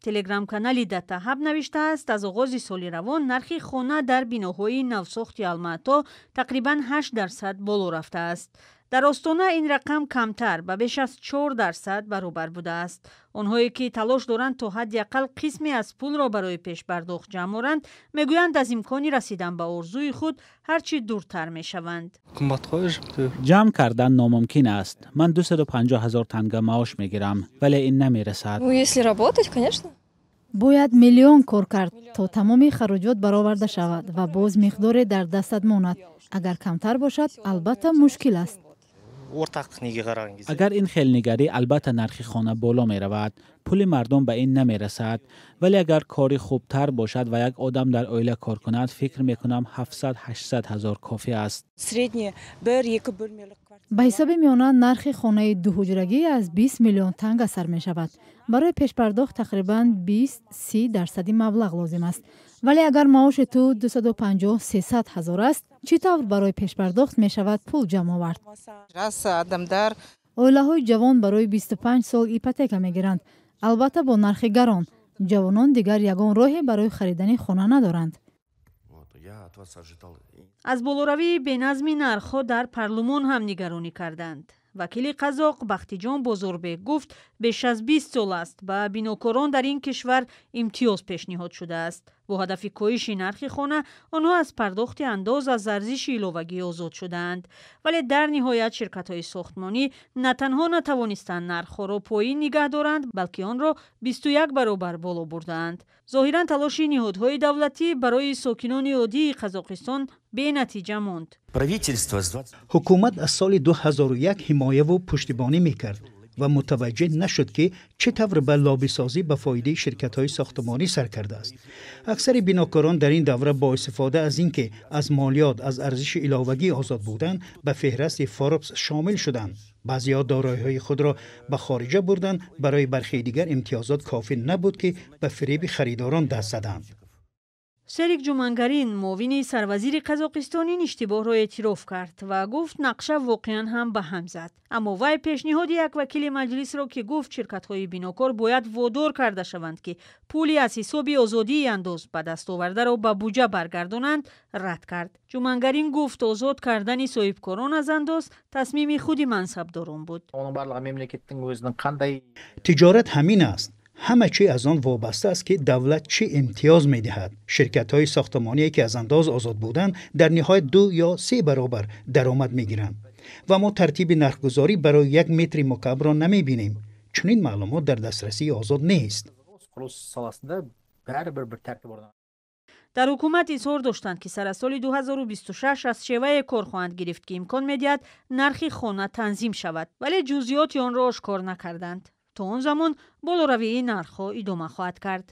телеграм канали Датаҳаб навиштааст, аз оғози соли равон нархи хона дар биноҳои навсохти Алмаато тақрибан 8% боло рафтааст. дар остона ин рақам камтар ба беш аз 4% баробар будааст. онҳое ки талош доранд то ҳадди ақал қисме аз пулро барои пешпардохт ҷамъ оранд, мегӯянд аз имкони расидан ба орзуи худ ҳарчи дуртар мешаванд. ҷамъ кардан номумкин аст. ман 250 000 танга маош мегирам, вале ин намерасад. бояд миллион кор кард то тамоми хароҷот бароварда шавад ва боз миқдоре дар дастат монад. агар камтар бошад, албатта мушкил аст. агар ин хелнигарӣ албатта нархи хона боло меравад, пули мардум ба ин намерасад, вале агар кори хубтар бошад ва як одам дар оила кор кунад, фикр мекунам 700-800 000 кофӣ аст. ба ҳисоби миёна нархи хонаи дуҳуҷрагӣ аз 20 миллион танга сар мешавад. барои пешпардохт тақрибан 20-30% маблағ лозим аст. вале агар маоши ту 250-300 000 аст, чӣ тавр барои пешпардохт мешавад пул ҷамъ овард? оилаҳои ҷавон барои 25 сол ипотека мегиранд. албатта бо нархи гарон, ҷавонон дигар ягон роҳе барои харидани хона надоранд. аз болоравии беназми нархҳо дар парлумон ҳам нигаронӣ карданд. вакили қазоқ Бахтиҷон Бозорбек гуфт, беш аз 20 сол аст ба бинокорон дар ин кишвар имтиёз пешниҳод шудааст. бо ҳадафи коҳиши нархи хона, онҳо аз пардохти андоз аз арзиши иловагӣ озод шудаанд. вале дар ниҳоят ширкатҳои сохтмонӣ на танҳо натавонистанд нархҳоро поин нигоҳ доранд, балки онро 21 баробар боло бурдаанд. зоҳиран талоши ниҳодҳои давлатӣ барои сокинони оддии Қазоқистон бенатиҷа монд. ҳукумат аз соли 2001 ҳимояву пуштибонӣ мекард ва мутаваҷҷеҳ нашуд ки чӣ тавр ба лоббисозӣ ба фоидаи ширкатҳои сохтмонӣ сар кардааст. аксари бинокорон дар ин давра бо истифода аз ин ки аз молиёт аз арзиши иловагӣ озод буданд, ба феҳрасти Forbes шомил шуданд. баъзеҳо дороиҳои худро ба хориҷа бурданд, барои бархеи дигар имтиёзот кофӣ набуд ки ба фиреби харидорон даст заданд. Серик Ҷумангарин, муовини сарвазири Қазоқистон, ин иштибоҳро эътироф кард ва гуфт нақша воқеан ҳам ба ҳам зад. аммо вай пешниҳоди як вакили маҷлисро ки гуфт ширкатҳои бинокор бояд водор карда шаванд ки пули аз ҳисоби озодии андоз ба дастовардаро ба буҷа баргардонанд, рад кард. Ҷумангарин гуфт озод кардани соҳибкорон аз андоз тасмими худи мансабдорон буд. тиҷорат ҳамин аст. ҳама чӣ аз он вобаста аст ки давлат чӣ имтиёз медиҳад. ширкатҳои сохтмоние ки аз андоз озод буданд, дар ниҳоят 2 ё 3 баробар даромад мегиранд. ва мо тартиби нархгузорӣ барои 1 метри мукаббро намебинем. чунин маълумот дар дастрасии озод нест. дар ҳукумат изҳор доштанд ки сар аз соли 2026 аз шевае кор хоҳанд гирифт ки имкон медиҳад нархи хона танзим шавад, вале ҷузъиёти онро ошкор накарданд. то он замон болоравии нархҳо идома хоҳад кард.